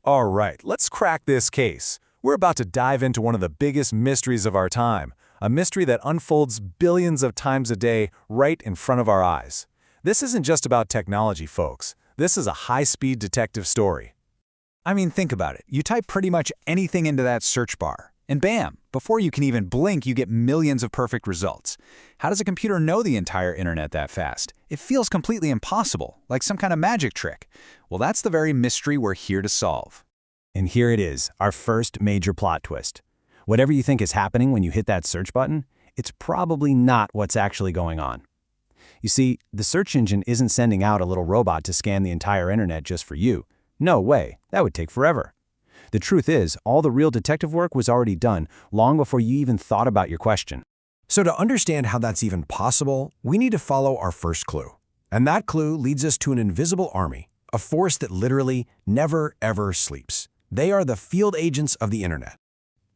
All right, let's crack this case. We're about to dive into one of the biggest mysteries of our time, a mystery that unfolds billions of times a day right in front of our eyes. This isn't just about technology, folks. This is a high-speed detective story. I mean, think about it. You type pretty much anything into that search bar, and bam, before you can even blink, you get millions of perfect results. How does a computer know the entire internet that fast? It feels completely impossible, like some kind of magic trick. Well, that's the very mystery we're here to solve. And here it is, our first major plot twist. Whatever you think is happening when you hit that search button, it's probably not what's actually going on. You see, the search engine isn't sending out a little robot to scan the entire internet just for you. No way, that would take forever. The truth is, all the real detective work was already done long before you even thought about your question. So to understand how that's even possible, we need to follow our first clue. And that clue leads us to an invisible army, a force that literally never ever sleeps. They are the field agents of the internet.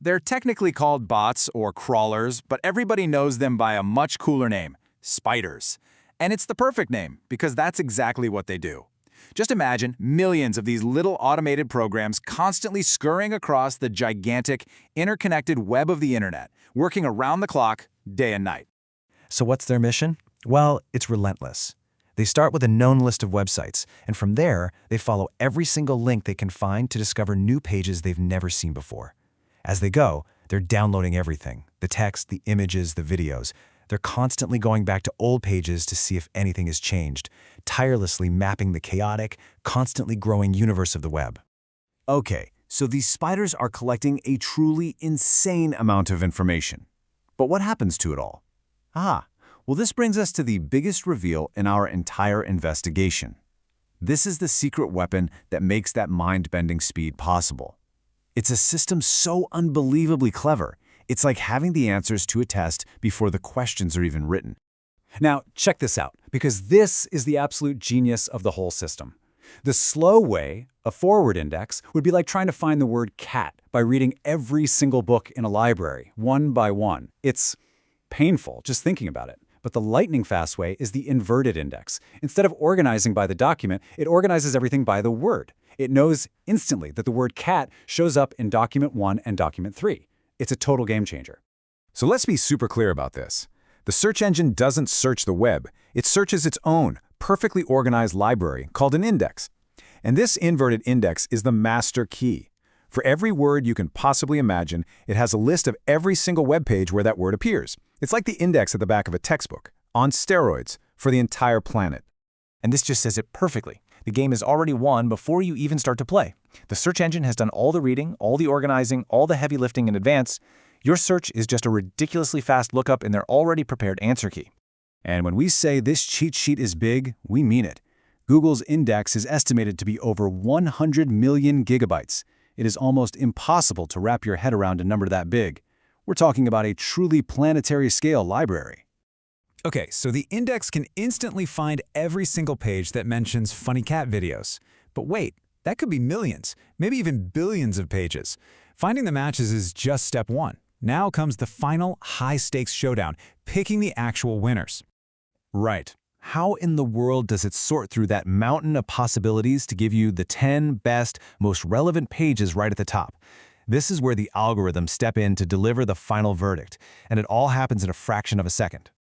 They're technically called bots or crawlers, but everybody knows them by a much cooler name, spiders. And it's the perfect name, because that's exactly what they do. Just imagine millions of these little automated programs constantly scurrying across the gigantic, interconnected web of the internet, working around the clock, day and night. So what's their mission? Well, it's relentless. They start with a known list of websites, and from there, they follow every single link they can find to discover new pages they've never seen before. As they go, they're downloading everything, the text, the images, the videos. They're constantly going back to old pages to see if anything has changed, tirelessly mapping the chaotic, constantly growing universe of the web. Okay, so these spiders are collecting a truly insane amount of information. But what happens to it all? Well, this brings us to the biggest reveal in our entire investigation. This is the secret weapon that makes that mind-bending speed possible. It's a system so unbelievably clever. It's like having the answers to a test before the questions are even written. Now, check this out, because this is the absolute genius of the whole system. The slow way, a forward index, would be like trying to find the word cat by reading every single book in a library, one by one. It's painful just thinking about it. But the lightning fast way is the inverted index. Instead of organizing by the document, it organizes everything by the word. It knows instantly that the word cat shows up in document 1 and document 3. It's a total game changer. So let's be super clear about this. The search engine doesn't search the web. It searches its own, perfectly organized library called an index. And this inverted index is the master key. For every word you can possibly imagine, it has a list of every single web page where that word appears. It's like the index at the back of a textbook, on steroids, for the entire planet. And this just says it perfectly. The game is already won before you even start to play. The search engine has done all the reading, all the organizing, all the heavy lifting in advance. Your search is just a ridiculously fast lookup in their already prepared answer key. And when we say this cheat sheet is big, we mean it. Google's index is estimated to be over 100 million gigabytes. It is almost impossible to wrap your head around a number that big. We're talking about a truly planetary-scale library. Okay, so the index can instantly find every single page that mentions funny cat videos. But wait, that could be millions, maybe even billions of pages. Finding the matches is just step 1. Now comes the final high-stakes showdown, picking the actual winners. Right. How in the world does it sort through that mountain of possibilities to give you the 10 best, most relevant pages right at the top? This is where the algorithms step in to deliver the final verdict, and it all happens in a fraction of a second.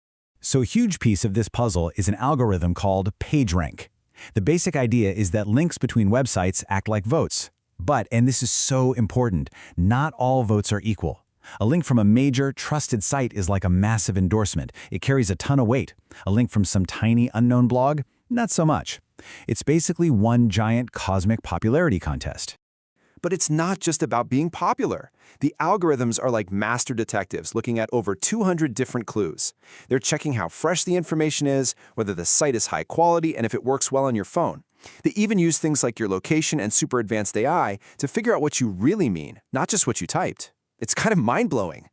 So a huge piece of this puzzle is an algorithm called PageRank. The basic idea is that links between websites act like votes. But, and this is so important, not all votes are equal. A link from a major, trusted site is like a massive endorsement. It carries a ton of weight. A link from some tiny, unknown blog? Not so much. It's basically one giant cosmic popularity contest. But it's not just about being popular. The algorithms are like master detectives looking at over 200 different clues. They're checking how fresh the information is, whether the site is high quality, and if it works well on your phone. They even use things like your location and super advanced AI to figure out what you really mean, not just what you typed. It's kind of mind-blowing.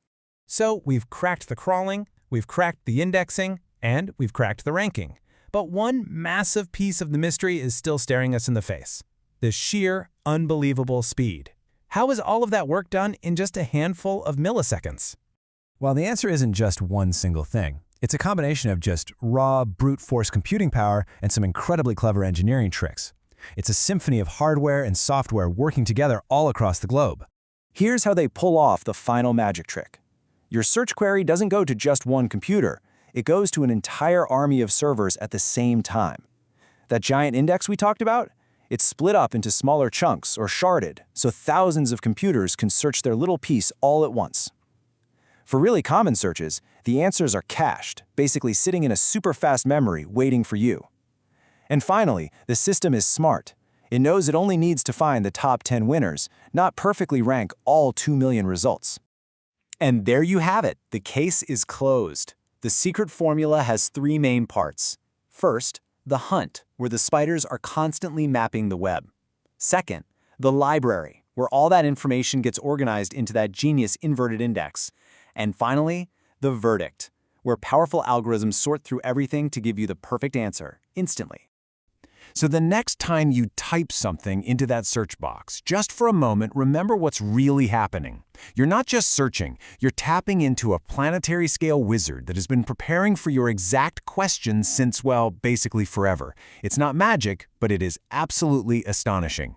So we've cracked the crawling, we've cracked the indexing, and we've cracked the ranking. But one massive piece of the mystery is still staring us in the face. The sheer, unbelievable speed. How is all of that work done in just a handful of milliseconds? Well, the answer isn't just one single thing. It's a combination of just raw, brute force computing power and some incredibly clever engineering tricks. It's a symphony of hardware and software working together all across the globe. Here's how they pull off the final magic trick. Your search query doesn't go to just one computer. It goes to an entire army of servers at the same time. That giant index we talked about? It's split up into smaller chunks or sharded, so thousands of computers can search their little piece all at once. For really common searches, the answers are cached, basically sitting in a super fast memory waiting for you. And finally, the system is smart. It knows it only needs to find the top 10 winners, not perfectly rank all 2 million results. And there you have it. The case is closed. The secret formula has 3 main parts. First, the hunt, where the spiders are constantly mapping the web. Second, the library, where all that information gets organized into that genius inverted index. And finally, the verdict, where powerful algorithms sort through everything to give you the perfect answer, instantly. So the next time you type something into that search box, just for a moment, remember what's really happening. You're not just searching, you're tapping into a planetary scale wizard that has been preparing for your exact question since, well, basically forever. It's not magic, but it is absolutely astonishing.